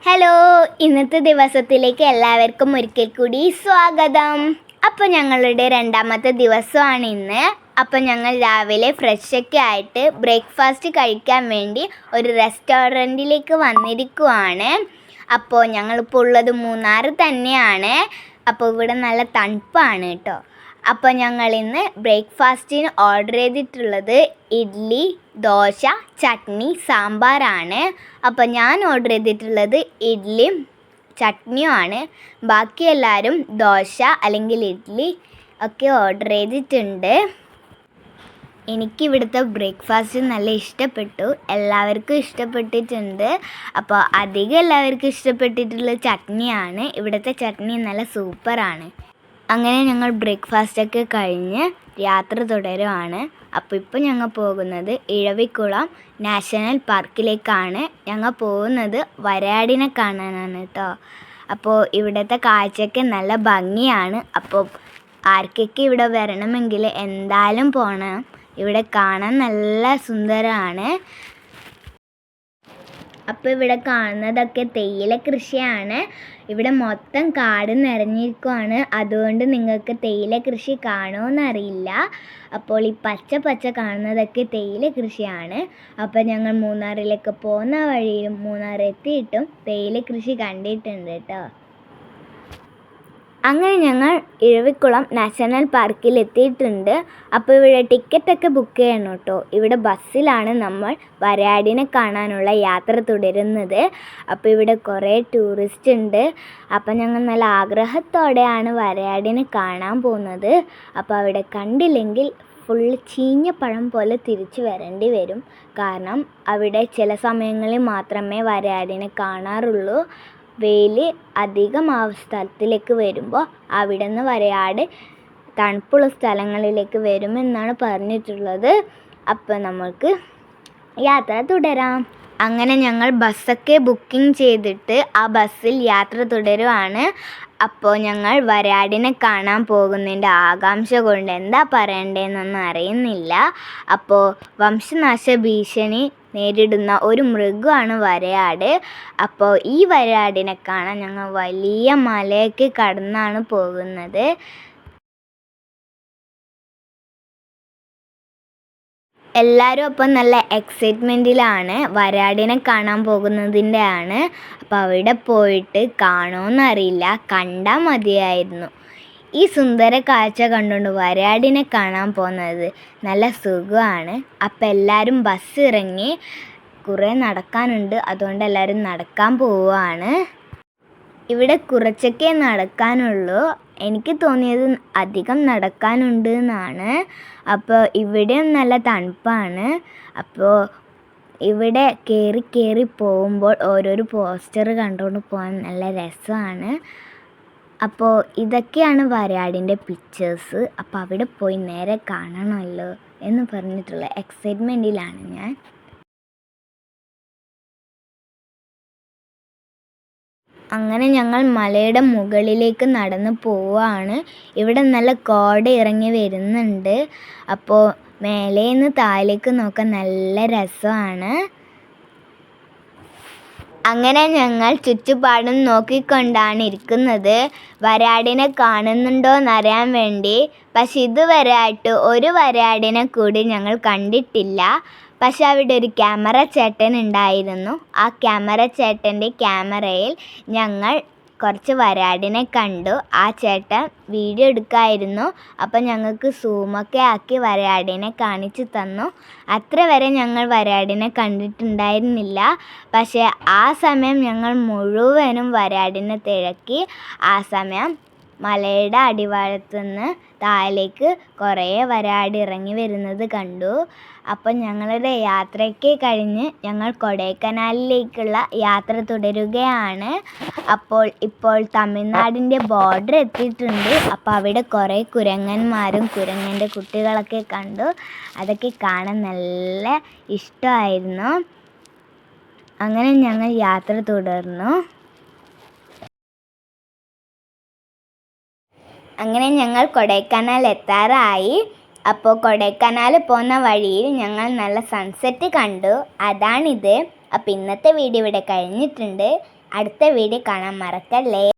Hello, ഇന്നത്തെ ദിവസത്തിലേക്ക് എല്ലാവർക്കും ഒരിക്കൽ കൂടി സ്വാഗതം. അപ്പോൾ ഞങ്ങളുടെ രണ്ടാമത്തെ ദിവസമാണ് ഇന്ന്. അപ്പോൾ ഞങ്ങൾ രാവിലെ ഫ്രഷൊക്കെ ആയിട്ട് ബ്രേക്ക്ഫാസ്റ്റ് കഴിക്കാൻ വേണ്ടി ഒരു റെസ്റ്റോറൻറ്റിലേക്ക് വന്നിരിക്കുവാണ്. അപ്പോൾ ഞങ്ങളിപ്പോൾ ഉള്ളത് മൂന്നാർ തന്നെയാണ്. അപ്പോൾ ഇവിടെ നല്ല തണുപ്പാണ് കേട്ടോ. അപ്പോൾ ഞങ്ങൾ ഇന്ന് ബ്രേക്ക്ഫാസ്റ്റിന് ഓർഡർ ചെയ്തിട്ടുള്ളത് ഇഡ്ഡലി, ദോശ, ചട്നി, സാമ്പാറാണ്. അപ്പോൾ ഞാൻ ഓർഡർ ചെയ്തിട്ടുള്ളത് ഇഡ്ഡലിയും ചട്നിയുമാണ്. ബാക്കി എല്ലാവരും ദോശ അല്ലെങ്കിൽ ഇഡ്ഡലി ഒക്കെ ഓർഡർ ചെയ്തിട്ടുണ്ട്. എനിക്കിവിടുത്തെ ബ്രേക്ക്ഫാസ്റ്റ് നല്ല ഇഷ്ടപ്പെട്ടു, എല്ലാവർക്കും ഇഷ്ടപ്പെട്ടിട്ടുണ്ട്. അപ്പോൾ അധികം എല്ലാവർക്കും ഇഷ്ടപ്പെട്ടിട്ടുള്ള ചട്നിയാണ്. ഇവിടുത്തെ ചട്നി നല്ല സൂപ്പറാണ്. അങ്ങനെ ഞങ്ങൾ ബ്രേക്ക്ഫാസ്റ്റൊക്കെ കഴിഞ്ഞ് യാത്ര തുടരുവാണ്. അപ്പോൾ ഇപ്പോൾ ഞങ്ങൾ പോകുന്നത് ഇഴവിക്കുളം നാഷണൽ പാർക്കിലേക്കാണ്. ഞങ്ങൾ പോകുന്നത് വരയാടിനെ കാണാനാണ് കേട്ടോ. അപ്പോൾ ഇവിടുത്തെ കാഴ്ചയൊക്കെ നല്ല ഭംഗിയാണ്. അപ്പോൾ ആർക്കൊക്കെ ഇവിടെ വരണമെങ്കിൽ എന്തായാലും പോകണം. ഇവിടെ കാണാൻ നല്ല സുന്ദരമാണ്. അപ്പോൾ ഇവിടെ കാണുന്നതൊക്കെ തേയില കൃഷിയാണ്. ഇവിടെ മൊത്തം കാട് നിറഞ്ഞിരിക്കുകയാണ്. അതുകൊണ്ട് നിങ്ങൾക്ക് തേയില കൃഷി കാണുമോയെന്നറിയില്ല. അപ്പോൾ ഈ പച്ച കാണുന്നതൊക്കെ തേയില കൃഷിയാണ്. അപ്പോൾ ഞങ്ങൾ മൂന്നാറിലേക്ക് പോകുന്ന വഴിയിലും മൂന്നാർ എത്തിയിട്ടും തേയില കൃഷി കണ്ടിട്ടുണ്ട് കേട്ടോ. അങ്ങനെ ഞങ്ങൾ ഇഴവിക്കുളം നാഷണൽ പാർക്കിൽ എത്തിയിട്ടുണ്ട്. അപ്പോൾ ഇവിടെ ടിക്കറ്റൊക്കെ ബുക്ക് ചെയ്യണം കേട്ടോ. ഇവിടെ ബസ്സിലാണ് നമ്മൾ വരയാടിനെ കാണാനുള്ള യാത്ര തുടരുന്നത്. അപ്പോൾ ഇവിടെ കുറേ ടൂറിസ്റ്റ് ഉണ്ട്. അപ്പോൾ ഞങ്ങൾ നല്ല ആഗ്രഹത്തോടെയാണ് വരയാടിനെ കാണാൻ പോകുന്നത്. അപ്പോൾ അവിടെ കണ്ടില്ലെങ്കിൽ ഫുള്ള് ചീഞ്ഞ പഴം പോലെ തിരിച്ചു വരേണ്ടി വരും. കാരണം അവിടെ ചില സമയങ്ങളിൽ മാത്രമേ വരയാടിനെ കാണാറുള്ളൂ. വെയിൽ അധികം ആ സ്ഥലത്തിലേക്ക് വരുമ്പോൾ അവിടെ നിന്ന് വരയാട് തണുപ്പുള്ള സ്ഥലങ്ങളിലേക്ക് വരുമെന്നാണ് പറഞ്ഞിട്ടുള്ളത്. അപ്പോൾ നമുക്ക് യാത്ര തുടരാം. അങ്ങനെ ഞങ്ങൾ ബസ്സൊക്കെ ബുക്കിംഗ് ചെയ്തിട്ട് ആ ബസ്സിൽ യാത്ര തുടരുവാണ്. അപ്പോൾ ഞങ്ങൾ വരയാടിനെ കാണാൻ പോകുന്നതിൻ്റെ ആകാംക്ഷ കൊണ്ട് എന്താ പറയണ്ടതെന്നൊന്നും അറിയുന്നില്ല. അപ്പോൾ വംശനാശ ഭീഷണി നേരിടുന്ന ഒരു മൃഗമാണ് വരയാട്. അപ്പോൾ ഈ വരയാടിനെ കാണാൻ ഞങ്ങൾ വലിയ മലയൊക്കെ കടന്നാണ് പോകുന്നത്. എല്ലാവരും അപ്പം നല്ല എക്സൈറ്റ്മെൻറ്റിലാണ്. വരയാടിനെ കാണാൻ പോകുന്നതിൻ്റെ ആണ്. അപ്പോൾ അവിടെ പോയിട്ട് കാണുമോയെന്നറിയില്ല, കണ്ടാൽ മതിയായിരുന്നു. ഈ സുന്ദര കാഴ്ച കണ്ടുകൊണ്ട് വരയാടിനെ കാണാൻ പോകുന്നത് നല്ല സുഖമാണ്. അപ്പോൾ എല്ലാവരും ബസ് ഇറങ്ങി, കുറേ നടക്കാനുണ്ട്, അതുകൊണ്ട് എല്ലാവരും നടക്കാൻ പോവുകയാണ്. ഇവിടെ കുറച്ചൊക്കെ നടക്കാനുള്ളൂ. എനിക്ക് തോന്നിയത് അധികം നടക്കാനുണ്ട് എന്നാണ്. അപ്പോൾ ഇവിടെയും നല്ല തണുപ്പാണ്. അപ്പോൾ ഇവിടെ കയറി പോകുമ്പോൾ ഓരോരോ പോസ്റ്റർ കണ്ടുകൊണ്ട് പോകാൻ നല്ല രസമാണ്. അപ്പോൾ ഇതൊക്കെയാണ് വരയാടിൻ്റെ പിക്ചേഴ്സ്. അപ്പോൾ അവിടെ പോയി നേരെ കാണണമല്ലോ എന്ന് പറഞ്ഞിട്ടുള്ള എക്സൈറ്റ്മെൻറ്റിലാണ് ഞാൻ. അങ്ങനെ ഞങ്ങൾ മലയുടെ മുകളിലേക്ക് നടന്ന് പോവുകയാണ്. ഇവിടെ നല്ല കോട ഇറങ്ങി വരുന്നുണ്ട്. അപ്പോൾ മേലേന്ന് താഴേക്ക് നോക്കാൻ നല്ല രസമാണ്. അങ്ങനെ ഞങ്ങൾ ചുറ്റുപാടും നോക്കിക്കൊണ്ടാണ് ഇരിക്കുന്നത്, വരയാടിനെ കാണുന്നുണ്ടോയെന്നറിയാൻ വേണ്ടി. പക്ഷെ ഇതുവരെ ആയിട്ട് ഒരു വരയാടിനെ കൂടി ഞങ്ങൾ കണ്ടിട്ടില്ല. പക്ഷെ അവിടെ ഒരു ക്യാമറ ചേട്ടൻ ഉണ്ടായിരുന്നു. ആ ക്യാമറ ചേട്ടൻ്റെ ക്യാമറയിൽ ഞങ്ങൾ കുറച്ച് വരയാടിനെ കണ്ടു. ആ ചേട്ടൻ വീഡിയോ എടുക്കായിരുന്നു. അപ്പം ഞങ്ങൾക്ക് സൂമൊക്കെ ആക്കി വരയാടിനെ കാണിച്ചു തന്നു. അത്ര വരെ ഞങ്ങൾ വരയാടിനെ കണ്ടിട്ടുണ്ടായിരുന്നില്ല. പക്ഷേ ആ സമയം ഞങ്ങൾ മുഴുവനും വരയാടിനെ തിരക്കി. ആ സമയം മലയുടെ അടിവാരത്തുനിന്ന് താഴേക്ക് കുറേ വരയാട് ഇറങ്ങി വരുന്നത് കണ്ടു. അപ്പം ഞങ്ങളുടെ യാത്രയ്ക്ക് കഴിഞ്ഞ് ഞങ്ങൾ കൊടൈക്കനാലിലേക്കുള്ള യാത്ര തുടരുകയാണ്. ഇപ്പോൾ തമിഴ്നാടിൻ്റെ ബോർഡർ എത്തിയിട്ടുണ്ട്. അപ്പോൾ അവിടെ കുറേ കുരങ്ങന്മാരും കുരങ്ങൻ്റെ കുട്ടികളൊക്കെ കണ്ടു. അതൊക്കെ കാണാൻ നല്ല ഇഷ്ടമായിരുന്നു. അങ്ങനെ ഞങ്ങൾ യാത്ര തുടർന്നു. അങ്ങനെ ഞങ്ങൾ കൊടൈക്കനാൽ എത്താറായി. അപ്പോൾ കൊടൈക്കനാൽ പോകുന്ന വഴിയിൽ ഞങ്ങൾ നല്ല സൺസെറ്റ് കണ്ടു. അതാണിത്. അപ്പോൾ ഇന്നത്തെ വീഡിയോ ഇവിടെ കഴിഞ്ഞിട്ടുണ്ട്. അടുത്ത വീഡിയോ കാണാൻ മറക്കല്ലേ.